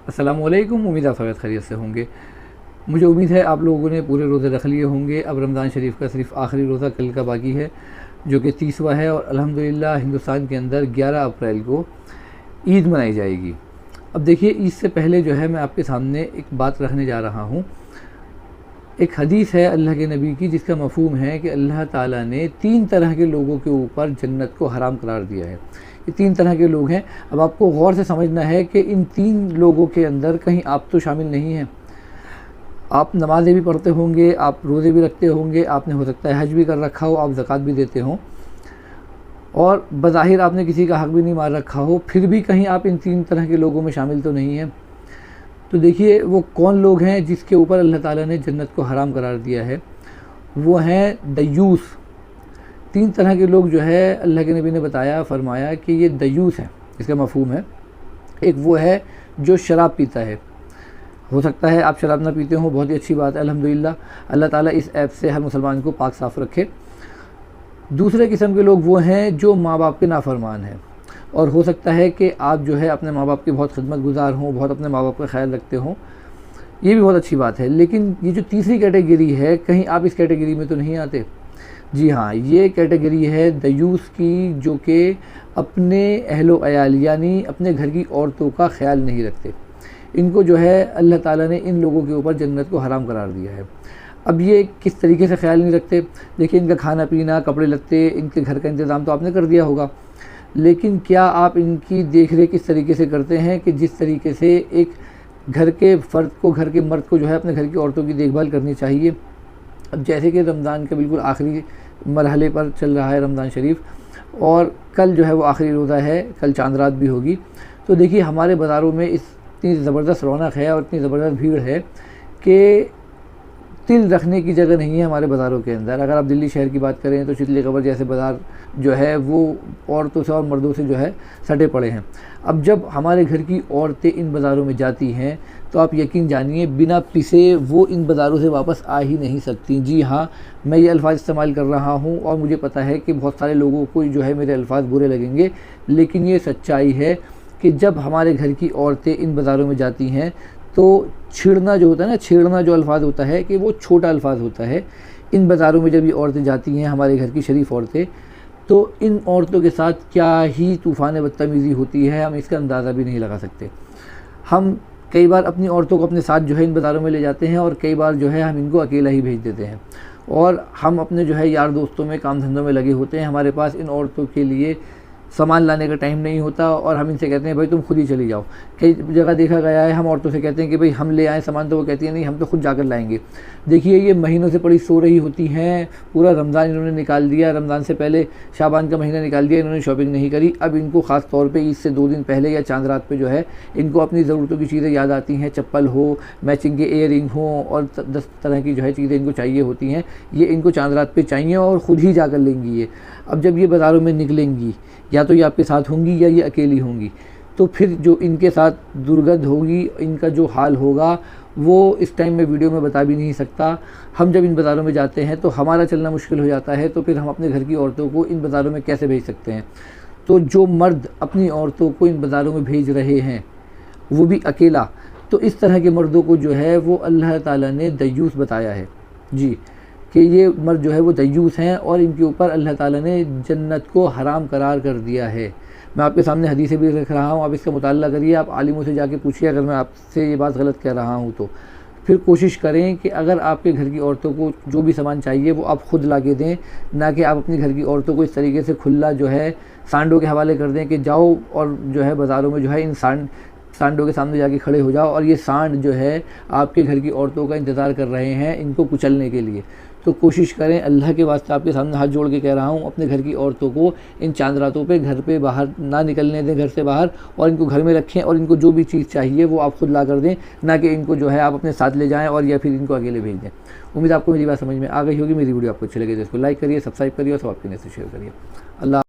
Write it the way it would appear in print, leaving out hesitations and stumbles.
अस्सलामुअलैकुम। उम्मीद आप सब खैरियत से होंगे। मुझे उम्मीद है आप लोगों ने पूरे रोज़े रख लिए होंगे। अब रमज़ान शरीफ का सिर्फ आखिरी रोज़ा कल का बाकी है, जो कि 30वां है, और अल्हम्दुलिल्लाह हिंदुस्तान के अंदर 11 अप्रैल को ईद मनाई जाएगी। अब देखिए, ईद से पहले जो है मैं आपके सामने एक बात रखने जा रहा हूँ। एक हदीस है अल्लाह के नबी की, जिसका मफ़हूम है कि अल्लाह ताला ने 3 तरह के लोगों के ऊपर जन्नत को हराम करार दिया है। ये 3 तरह के लोग हैं। अब आपको गौर से समझना है कि इन 3 लोगों के अंदर कहीं आप तो शामिल नहीं हैं। आप नमाज़ें भी पढ़ते होंगे, आप रोज़े भी रखते होंगे, आपने हो सकता है हज भी कर रखा हो, आप ज़कात भी देते हों, और बज़ाहिर आपने किसी का हक़ भी नहीं मार रखा हो, फिर भी कहीं आप इन 3 तरह के लोगों में शामिल तो नहीं हैं। तो देखिए, वो कौन लोग हैं जिसके ऊपर अल्लाह ताला ने जन्नत को हराम करार दिया है। वो हैं दयूस। 3 तरह के लोग जो है अल्लाह के नबी ने बताया, फ़रमाया कि ये दयूस हैं। इसका मफ़हूम है, एक वो है जो शराब पीता है। हो सकता है आप शराब ना पीते हो, बहुत ही अच्छी बात है, अल्हम्दुलिल्लाह। अल्लाह ताला इस ऐप से हर मुसलमान को पाक साफ़ रखे। दूसरे किस्म के लोग वो हैं जो माँ बाप के नाफरमान हैं, और हो सकता है कि आप जो है अपने माँ बाप की बहुत खिदमत गुजार हों, बहुत अपने माँ बाप का ख्याल रखते हों, ये भी बहुत अच्छी बात है। लेकिन ये जो तीसरी कैटेगरी है, कहीं आप इस कैटेगरी में तो नहीं आते। जी हाँ, ये कैटेगरी है दयूस की, जो कि अपने अहलो अयाल यानी अपने घर की औरतों का ख्याल नहीं रखते। इनको जो है अल्लाह ताला ने इन लोगों के ऊपर जन्नत को हराम करार दिया है। अब ये किस तरीके से ख्याल नहीं रखते? देखिए, इनका खाना पीना, कपड़े लत्ते, इनके घर का इंतज़ाम तो आपने कर दिया होगा, लेकिन क्या आप इनकी देख रेख किस तरीके से करते हैं कि जिस तरीके से एक घर के फ़र्द को, घर के मर्द को जो है अपने घर की औरतों की देखभाल करनी चाहिए। अब जैसे कि रमज़ान का बिल्कुल आखिरी मरहले पर चल रहा है रमज़ान शरीफ, और कल जो है वो आखिरी रोज़ा है, कल चांद रात भी होगी। तो देखिए, हमारे बाज़ारों में इतनी ज़बरदस्त रौनक है और इतनी ज़बरदस्त भीड़ है कि तिल रखने की जगह नहीं है हमारे बाज़ारों के अंदर। अगर आप दिल्ली शहर की बात करें तो चितली कबर जैसे बाज़ार जो है वो औरतों से और मर्दों से जो है सटे पड़े हैं। अब जब हमारे घर की औरतें इन बाज़ारों में जाती हैं तो आप यकीन जानिए, बिना पिसे वो इन बाज़ारों से वापस आ ही नहीं सकती। जी हाँ, मैं ये अल्फ़ाज़ इस्तेमाल कर रहा हूँ और मुझे पता है कि बहुत सारे लोगों को जो है मेरे अल्फ़ाज़ बुरे लगेंगे, लेकिन ये सच्चाई है कि जब हमारे घर की औरतें इन बाज़ारों में जाती हैं तो छेड़ना जो होता है ना, छेड़ना जो अल्फ़ाज़ होता है कि वो छोटा अल्फ़ाज़ होता है। इन बाज़ारों में जब ये औरतें जाती हैं, हमारे घर की शरीफ औरतें, तो इन औरतों के साथ क्या ही तूफ़ान बदतमीज़ी होती है, हम इसका अंदाज़ा भी नहीं लगा सकते। हम कई बार अपनी औरतों को अपने साथ जो है इन बाज़ारों में ले जाते हैं, और कई बार जो है हम इनको अकेला ही भेज देते हैं, और हम अपने जो है यार दोस्तों में, काम धंधों में लगे होते हैं। हमारे पास इन औरतों के लिए सामान लाने का टाइम नहीं होता, और हम इनसे कहते हैं भाई तुम खुद ही चली जाओ। कई जगह देखा गया है, हम औरतों से कहते हैं कि भाई हम ले आएँ सामान, तो वो कहती है नहीं, हम तो खुद जाकर लाएंगे। देखिए, ये महीनों से पड़ी सो रही होती हैं, पूरा रमज़ान इन्होंने निकाल दिया, रमज़ान से पहले शाबान का महीना निकाल दिया, इन्होंने शॉपिंग नहीं करी। अब इनको ख़ास तौर पे ईद से 2 दिन पहले या चांद रात पे जो है इनको अपनी ज़रूरतों की चीज़ें याद आती हैं। चप्पल हो, मैचिंग के ईयरिंग हों, और 10 तरह की जो है चीज़ें इनको चाहिए होती हैं। ये इनको चांद रात पे चाहिए और ख़ुद ही जाकर लेंगी ये। अब जब ये बाज़ारों में निकलेंगी, या तो ये आपके साथ होंगी या ये अकेली होंगी, तो फिर जो इनके साथ दुर्गंध होगी, इनका जो हाल होगा वो इस टाइम में वीडियो में बता भी नहीं सकता। हम जब इन बाज़ारों में जाते हैं तो हमारा चलना मुश्किल हो जाता है, तो फिर हम अपने घर की औरतों को इन बाज़ारों में कैसे भेज सकते हैं? तो जो मर्द अपनी औरतों को इन बाज़ारों में भेज रहे हैं, वो भी अकेला, तो इस तरह के मर्दों को जो है वो अल्लाह ताला ने दयूस बताया है। जी, कि ये मर्द जो है वो दयूस हैं, और इनके ऊपर अल्लाह ताला ने जन्नत को हराम करार कर दिया है। मैं आपके सामने हदीसें भी रख रहा हूँ, आप इसका मुताल्ला करिए, आप आलिमों से जाके पूछिए अगर मैं आपसे ये बात गलत कह रहा हूँ तो। फिर कोशिश करें कि अगर आपके घर की औरतों को जो भी सामान चाहिए वो आप ख़ुद ला के दें, ना कि आप अपनी घर की औरतों को इस तरीके से खुला जो है सांडों के हवाले कर दें कि जाओ और जो है बाज़ारों में जो है इन सांडों के सामने जाके खड़े हो जाओ, और ये सांड जो है आपके घर की औरतों का इंतज़ार कर रहे हैं इनको कुचलने के लिए। तो कोशिश करें, अल्लाह के वास्ते आपके सामने हाथ जोड़ के कह रहा हूँ, अपने घर की औरतों को इन चांद रातों पे घर पे बाहर ना निकलने दें, घर से बाहर, और इनको घर में रखें, और इनको जो भी चीज़ चाहिए वो आप खुद ला कर दें, ना कि इनको जो है आप अपने साथ ले जाएँ और या फिर इनको अकेले भेज दें। उम्मीद आपको मेरी बात समझ में आ गई होगी। मेरी वीडियो आपको अच्छी लगी तो इसको लाइक करिए, सब्सक्राइब करिए और सब आपके नेट से शेयर करिए। अल्लाह।